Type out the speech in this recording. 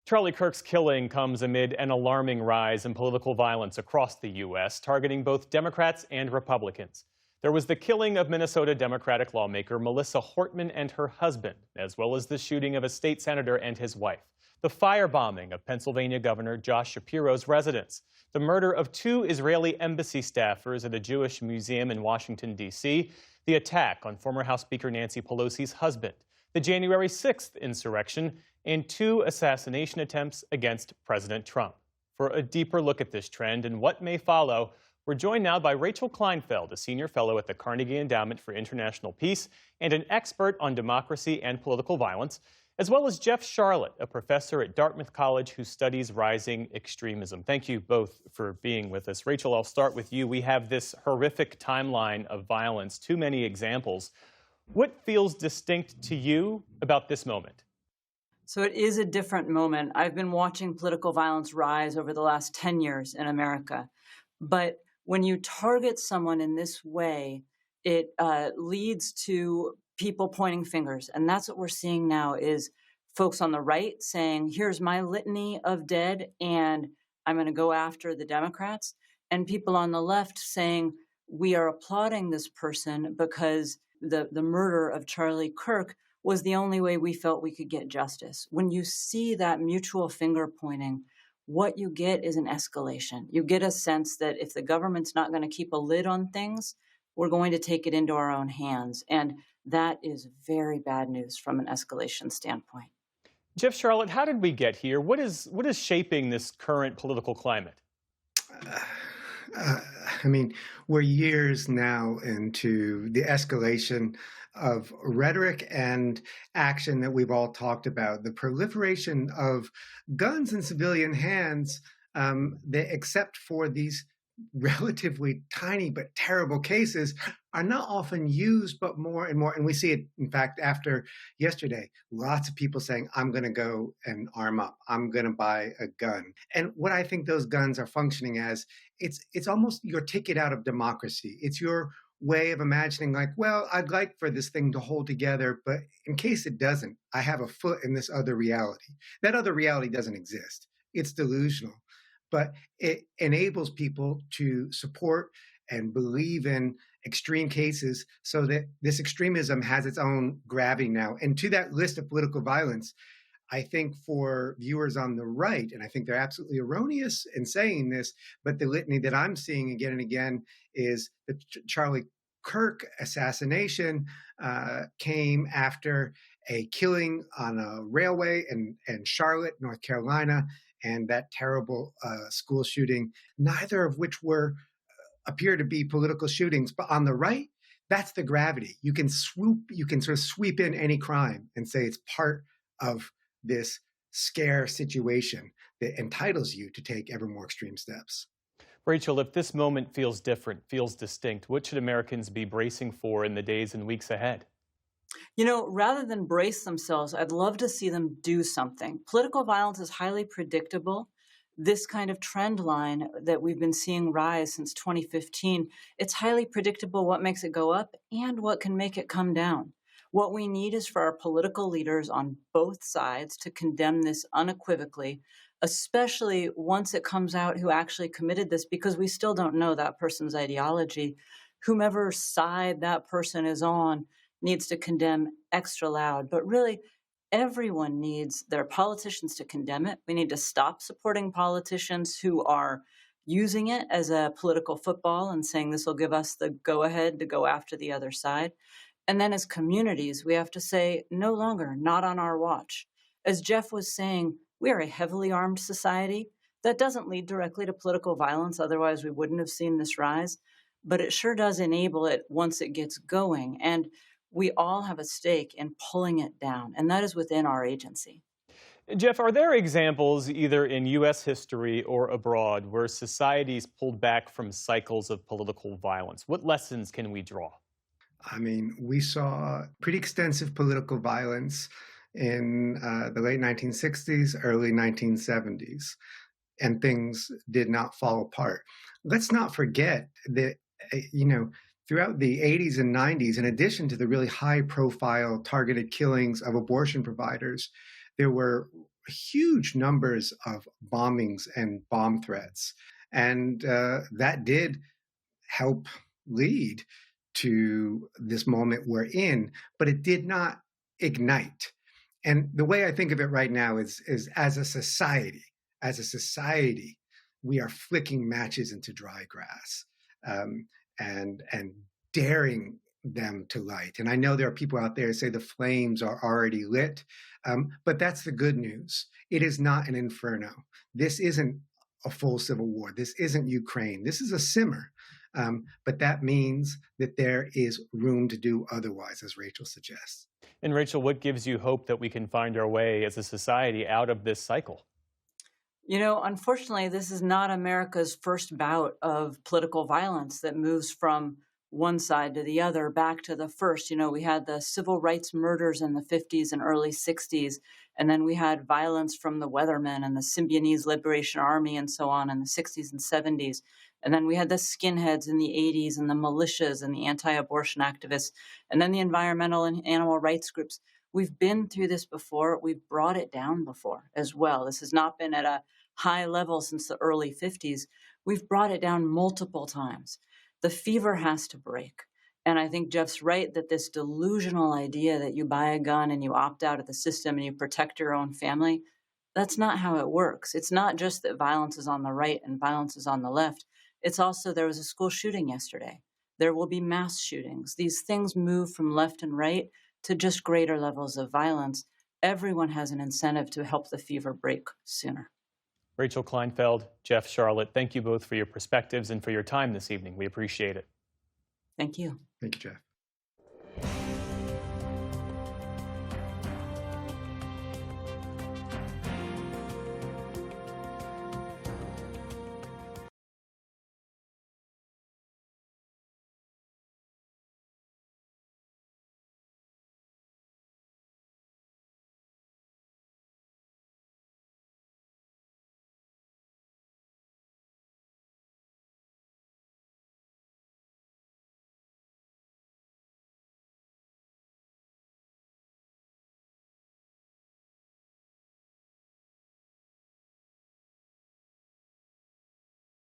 Charlie Kirk's killing comes amid an alarming rise in political violence across the U.S., targeting both Democrats and Republicans. There was the killing of Minnesota Democratic lawmaker Melissa Hortman and her husband, as well as the shooting of a state senator and his wife, the firebombing of Pennsylvania Governor Josh Shapiro's residence, the murder of two Israeli embassy staffers at a Jewish museum in Washington, D.C., the attack on former House Speaker Nancy Pelosi's husband, the January 6th insurrection, and two assassination attempts against President Trump. For a deeper look at this trend and what may follow, we're joined now by Rachel Kleinfeld, a senior fellow at the Carnegie Endowment for International Peace and an expert on democracy and political violence, as well as Jeff Sharlet, a professor at Dartmouth College who studies rising extremism. Thank you both for being with us. Rachel, I'll start with you. We have this horrific timeline of violence, too many examples. What feels distinct to you about this moment? So it is a different moment. I've been watching political violence rise over the last 10 years in America. But when you target someone in this way, it leads to people pointing fingers. And that's what we're seeing now is folks on the right saying, here's my litany of dead, and I'm going to go after the Democrats. And people on the left saying, we are applauding this person because the murder of Charlie Kirk was the only way we felt we could get justice. When you see that mutual finger pointing, what you get is an escalation. You get a sense that if the government's not going to keep a lid on things, we're going to take it into our own hands. And that is very bad news from an escalation standpoint. Jeff Sharlet, how did we get here? What is shaping this current political climate? We're years now into the escalation of rhetoric and action that we've all talked about. The proliferation of guns in civilian hands, except for these relatively tiny but terrible cases, are not often used, but more and more. And we see it, in fact, after yesterday, lots of people saying, I'm going to go and arm up. I'm going to buy a gun. And what I think those guns are functioning as, it's almost your ticket out of democracy. It's your way of imagining like, well, I'd like for this thing to hold together, but in case it doesn't, I have a foot in this other reality. That other reality doesn't exist. It's delusional, but it enables people to support and believe in extreme cases so that this extremism has its own gravity now. And to that list of political violence, I think for viewers on the right, and I think they're absolutely erroneous in saying this, but the litany that I'm seeing again and again is the Charlie Kirk assassination came after a killing on a railway in Charlotte, North Carolina, and that terrible school shooting, neither of which appear to be political shootings. But on the right, that's the gravity. You can sort of sweep in any crime and say it's part of this scare situation that entitles you to take ever more extreme steps. Rachel, if this moment feels different, feels distinct, what should Americans be bracing for in the days and weeks ahead? You know, rather than brace themselves, I'd love to see them do something. Political violence is highly predictable. This kind of trend line that we've been seeing rise since 2015, it's highly predictable what makes it go up and what can make it come down. What we need is for our political leaders on both sides to condemn this unequivocally, especially once it comes out who actually committed this, because we still don't know that person's ideology. Whomever side that person is on needs to condemn extra loud. But really, everyone needs their politicians to condemn it. We need to stop supporting politicians who are using it as a political football and saying this will give us the go-ahead to go after the other side. And then as communities, we have to say, no longer, not on our watch. As Jeff was saying, we are a heavily armed society. That doesn't lead directly to political violence. Otherwise, we wouldn't have seen this rise. But it sure does enable it once it gets going. And we all have a stake in pulling it down. And that is within our agency. Jeff, are there examples either in U.S. history or abroad where societies pulled back from cycles of political violence? What lessons can we draw? We saw pretty extensive political violence in the late 1960s, early 1970s, and things did not fall apart. Let's not forget that, throughout the 80s and 90s, in addition to the really high-profile targeted killings of abortion providers, there were huge numbers of bombings and bomb threats. And that did help lead to this moment we're in, but it did not ignite. And the way I think of it right now is as a society, we are flicking matches into dry grass, and daring them to light. And I know there are people out there who say the flames are already lit, but that's the good news. It is not an inferno. This isn't a full civil war. This isn't Ukraine. This is a simmer. But that means that there is room to do otherwise, as Rachel suggests. And Rachel, what gives you hope that we can find our way as a society out of this cycle? Unfortunately, this is not America's first bout of political violence that moves from one side to the other, back to the first. We had the civil rights murders in the 50s and early 60s, and then we had violence from the Weathermen and the Symbionese Liberation Army and so on in the 60s and 70s. And then we had the skinheads in the 80s and the militias and the anti-abortion activists, and then the environmental and animal rights groups. We've been through this before. We've brought it down before as well. This has not been at a high level since the early 50s. We've brought it down multiple times. The fever has to break. And I think Jeff's right that this delusional idea that you buy a gun and you opt out of the system and you protect your own family, that's not how it works. It's not just that violence is on the right and violence is on the left. It's also, there was a school shooting yesterday. There will be mass shootings. These things move from left and right to just greater levels of violence. Everyone has an incentive to help the fever break sooner. Rachel Kleinfeld, Jeff Sharlet, thank you both for your perspectives and for your time this evening. We appreciate it. Thank you. Thank you, Jeff.